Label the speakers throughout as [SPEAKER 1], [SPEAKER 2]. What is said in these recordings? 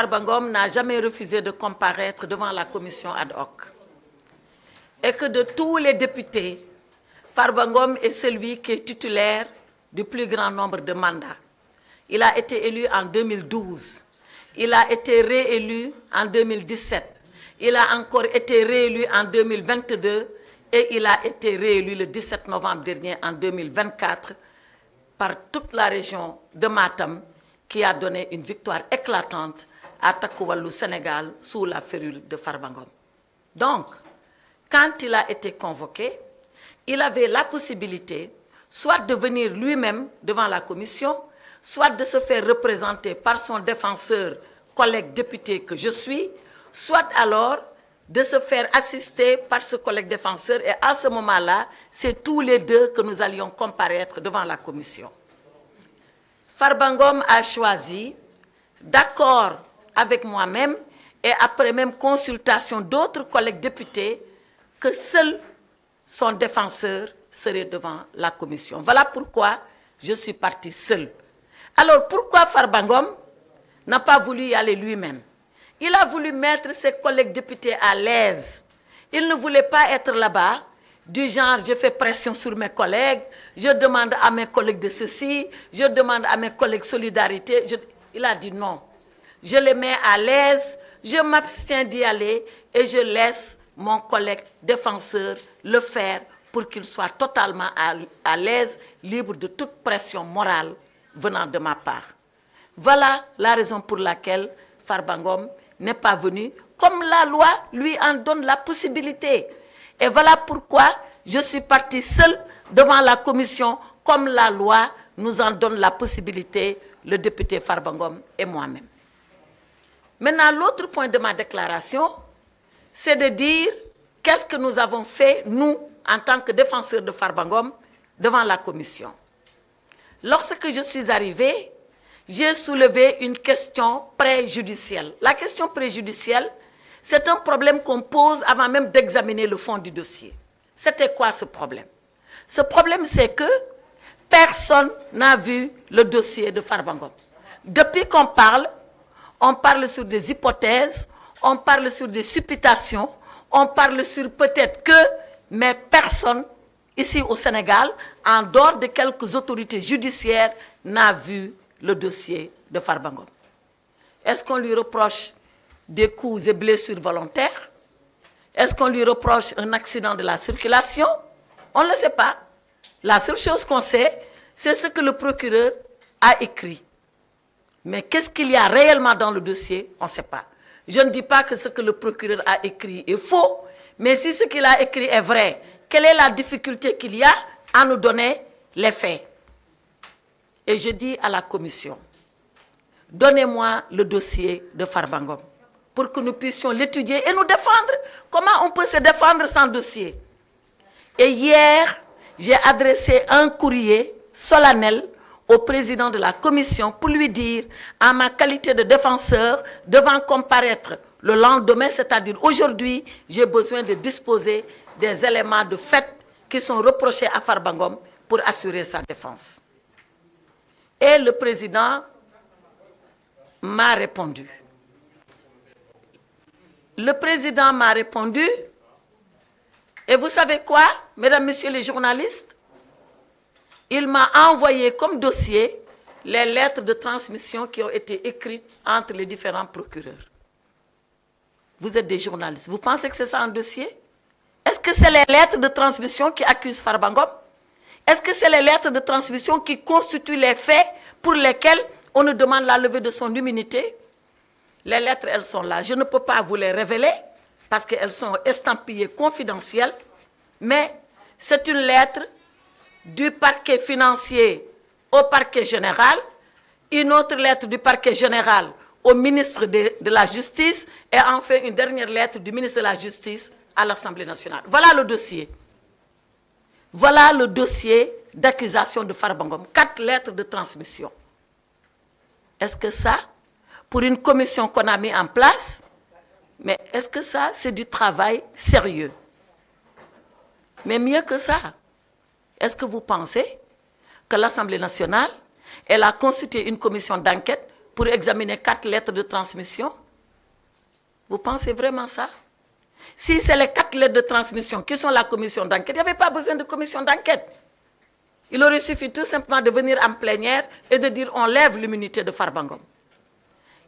[SPEAKER 1] Farba Ngom n'a jamais refusé de comparaître devant la commission ad hoc. Et que de tous les députés, Farba Ngom est celui qui est titulaire du plus grand nombre de mandats. Il a été élu en 2012. Il a été réélu en 2017. Il a encore été réélu en 2022 et il a été réélu le 17 novembre dernier en 2024 par toute la région de Matam qui a donné une victoire éclatante à Takku Wallu Sénégal sous la férule de Farba Ngom. Donc, quand il a été convoqué, il avait la possibilité soit de venir lui-même devant la commission, soit de se faire représenter par son défenseur, collègue député que je suis, soit alors de se faire assister par ce collègue défenseur. Et à ce moment-là, c'est tous les deux que nous allions comparaître devant la commission. Farba Ngom a choisi, d'accord avec moi-même et après même consultation d'autres collègues députés, que seul son défenseur serait devant la commission. Voilà pourquoi je suis partie seule. Alors pourquoi Farba Ngom n'a pas voulu y aller lui-même? Il a voulu mettre ses collègues députés à l'aise. Il ne voulait pas être là-bas, du genre je fais pression sur mes collègues, je demande à mes collègues de ceci, je demande à mes collègues solidarité. Il a dit non. Je les mets à l'aise, je m'abstiens d'y aller et je laisse mon collègue défenseur le faire pour qu'il soit totalement à l'aise, libre de toute pression morale venant de ma part. Voilà la raison pour laquelle Farba Ngom n'est pas venu, comme la loi lui en donne la possibilité. Et voilà pourquoi je suis partie seule devant la commission, comme la loi nous en donne la possibilité, le député Farba Ngom et moi-même. Maintenant, l'autre point de ma déclaration, c'est de dire qu'est-ce que nous avons fait, nous, en tant que défenseurs de Farba Ngom, devant la commission. Lorsque je suis arrivée, j'ai soulevé une question préjudicielle. La question préjudicielle, c'est un problème qu'on pose avant même d'examiner le fond du dossier. C'était quoi ce problème? Ce problème, c'est que personne n'a vu le dossier de Farba Ngom. Depuis qu'on on parle sur des hypothèses, on parle sur des supputations, on parle sur peut-être que, mais personne ici au Sénégal, en dehors de quelques autorités judiciaires, n'a vu le dossier de Farba Ngom. Est-ce qu'on lui reproche des coups et blessures volontaires? Est-ce qu'on lui reproche un accident de la circulation? On ne le sait pas. La seule chose qu'on sait, c'est ce que le procureur a écrit. Mais qu'est-ce qu'il y a réellement dans le dossier? On ne sait pas. Je ne dis pas que ce que le procureur a écrit est faux, mais si ce qu'il a écrit est vrai, quelle est la difficulté qu'il y a à nous donner les faits? Et je dis à la commission, donnez-moi le dossier de Farba Ngom pour que nous puissions l'étudier et nous défendre. Comment on peut se défendre sans dossier? Et hier, j'ai adressé un courrier solennel au président de la commission pour lui dire, en ma qualité de défenseur, devant comparaître le lendemain, c'est-à-dire aujourd'hui, j'ai besoin de disposer des éléments de fait qui sont reprochés à Farba Ngom pour assurer sa défense. Et le président m'a répondu. Le président m'a répondu, et vous savez quoi, mesdames, messieurs les journalistes? Il m'a envoyé comme dossier les lettres de transmission qui ont été écrites entre les différents procureurs. Vous êtes des journalistes, vous pensez que c'est ça un dossier? Est-ce que c'est les lettres de transmission qui accusent Farba Ngom? Est-ce que c'est les lettres de transmission qui constituent les faits pour lesquels on nous demande la levée de son immunité? Les lettres, elles sont là. Je ne peux pas vous les révéler parce qu'elles sont estampillées confidentielles, mais c'est une lettre du parquet financier au parquet général, une autre lettre du parquet général au ministre de la Justice et enfin une dernière lettre du ministre de la Justice à l'Assemblée nationale. Voilà le dossier. Voilà le dossier d'accusation de Farba Ngom. 4 lettres de transmission. Est-ce que ça, pour une commission qu'on a mis en place, mais est-ce que ça, c'est du travail sérieux? Mais mieux que ça, est-ce que vous pensez que l'Assemblée nationale, elle a constitué une commission d'enquête pour examiner 4 lettres de transmission? Vous pensez vraiment ça? Si c'est les 4 lettres de transmission qui sont la commission d'enquête, il n'y avait pas besoin de commission d'enquête. Il aurait suffi tout simplement de venir en plénière et de dire on lève l'immunité de Farba Ngom.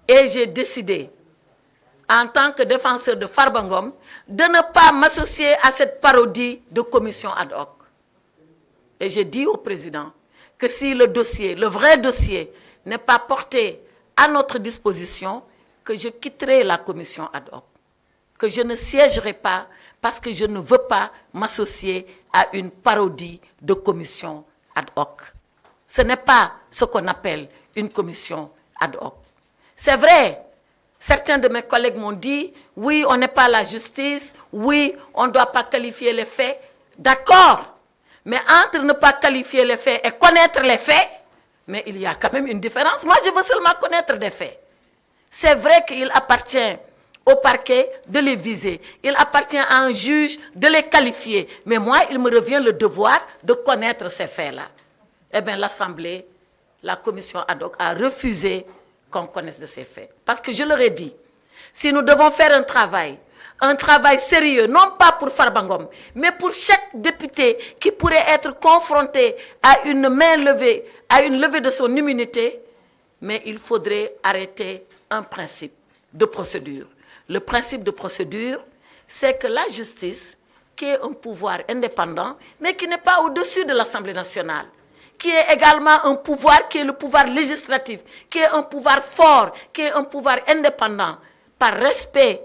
[SPEAKER 1] Et j'ai décidé, en tant que défenseur de Farba Ngom, de ne pas m'associer à cette parodie de commission ad hoc. Et j'ai dit au président que si le dossier, le vrai dossier, n'est pas porté à notre disposition, que je quitterai la commission ad hoc, que je ne siégerai pas parce que je ne veux pas m'associer à une parodie de commission ad hoc. Ce n'est pas ce qu'on appelle une commission ad hoc. C'est vrai, certains de mes collègues m'ont dit, oui, on n'est pas la justice, oui, on ne doit pas qualifier les faits. D'accord, mais entre ne pas qualifier les faits et connaître les faits, mais il y a quand même une différence. Moi, je veux seulement connaître des faits. C'est vrai qu'il appartient au parquet de les viser. Il appartient à un juge de les qualifier. Mais moi, il me revient le devoir de connaître ces faits-là. Eh bien, l'Assemblée, la commission ad hoc a refusé qu'on connaisse de ces faits. Parce que je leur ai dit, si nous devons faire un travail sérieux, non pas pour Farba Ngom, mais pour chaque député qui pourrait être confronté à une main levée, à une levée de son immunité, mais il faudrait arrêter un principe de procédure. Le principe de procédure, c'est que la justice, qui est un pouvoir indépendant, mais qui n'est pas au-dessus de l'Assemblée nationale, qui est également un pouvoir, qui est le pouvoir législatif, qui est un pouvoir fort, qui est un pouvoir indépendant, par respect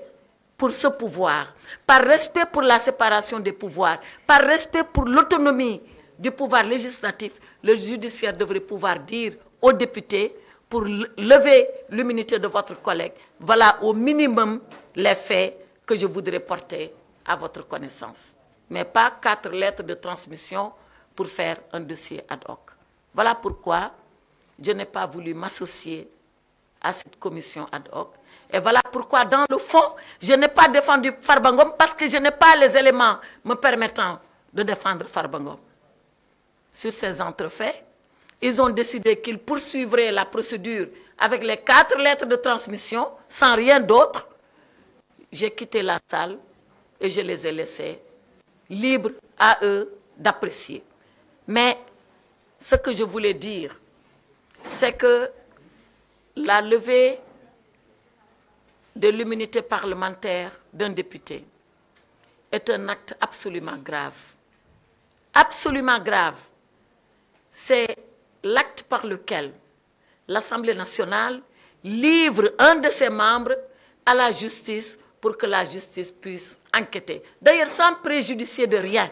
[SPEAKER 1] pour ce pouvoir, par respect pour la séparation des pouvoirs, par respect pour l'autonomie du pouvoir législatif, le judiciaire devrait pouvoir dire aux députés, pour lever l'immunité de votre collègue, voilà au minimum les faits que je voudrais porter à votre connaissance. Mais pas 4 lettres de transmission pour faire un dossier ad hoc. Voilà pourquoi je n'ai pas voulu m'associer à cette commission ad hoc. Et voilà pourquoi, dans le fond, je n'ai pas défendu Farba Ngom parce que je n'ai pas les éléments me permettant de défendre Farba Ngom. Sur ces entrefaits, ils ont décidé qu'ils poursuivraient la procédure avec les 4 lettres de transmission, sans rien d'autre. J'ai quitté la salle et je les ai laissés libres à eux d'apprécier. Mais ce que je voulais dire, c'est que la levée de l'immunité parlementaire d'un député est un acte absolument grave. Absolument grave. C'est l'acte par lequel l'Assemblée nationale livre un de ses membres à la justice pour que la justice puisse enquêter. D'ailleurs, sans préjudicier de rien.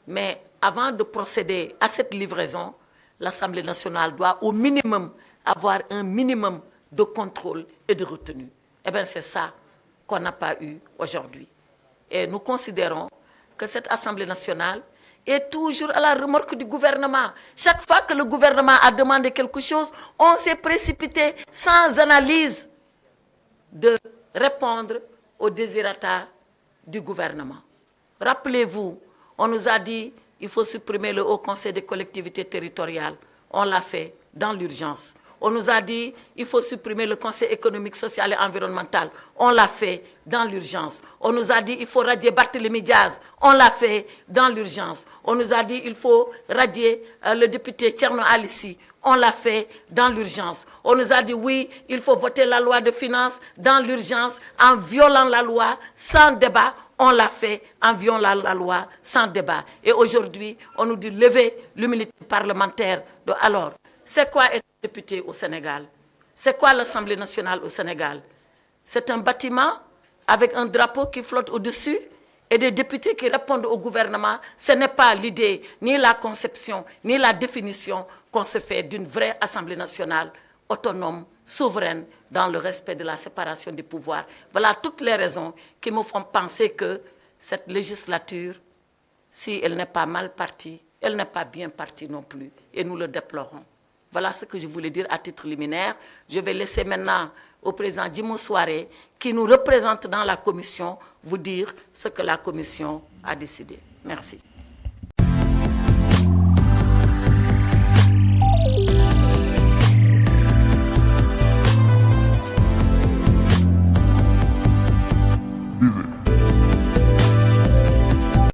[SPEAKER 1] Mais avant de procéder à cette livraison, l'Assemblée nationale doit au minimum avoir un minimum de contrôle et de retenue. Eh bien, c'est ça qu'on n'a pas eu aujourd'hui. Et nous considérons que cette Assemblée nationale est toujours à la remorque du gouvernement. Chaque fois que le gouvernement a demandé quelque chose, on s'est précipité sans analyse de répondre aux désirata du gouvernement. Rappelez-vous, on nous a dit qu'il faut supprimer le Haut Conseil des collectivités territoriales. On l'a fait dans l'urgence. On nous a dit qu'il faut supprimer le Conseil économique, social et environnemental. On l'a fait dans l'urgence. On nous a dit qu'il faut radier Barthélémy Diaz. On l'a fait dans l'urgence. On nous a dit qu'il faut radier le député Thierno Alissi. On l'a fait dans l'urgence. On nous a dit oui, il faut voter la loi de finances dans l'urgence en violant la loi sans débat. On l'a fait en violant la loi sans débat. Et aujourd'hui, on nous dit lever l'immunité parlementaire. Alors, c'est quoi être député au Sénégal? C'est quoi l'Assemblée nationale au Sénégal? C'est un bâtiment avec un drapeau qui flotte au-dessus et des députés qui répondent au gouvernement. Ce n'est pas l'idée, ni la conception, ni la définition qu'on se fait d'une vraie Assemblée nationale autonome, souveraine, dans le respect de la séparation des pouvoirs. Voilà toutes les raisons qui me font penser que cette législature, si elle n'est pas mal partie, elle n'est pas bien partie non plus, et nous le déplorons. Voilà ce que je voulais dire à titre liminaire. Je vais laisser maintenant au président Djimou Souaré, qui nous représente dans la commission, vous dire ce que la commission a décidé. Merci.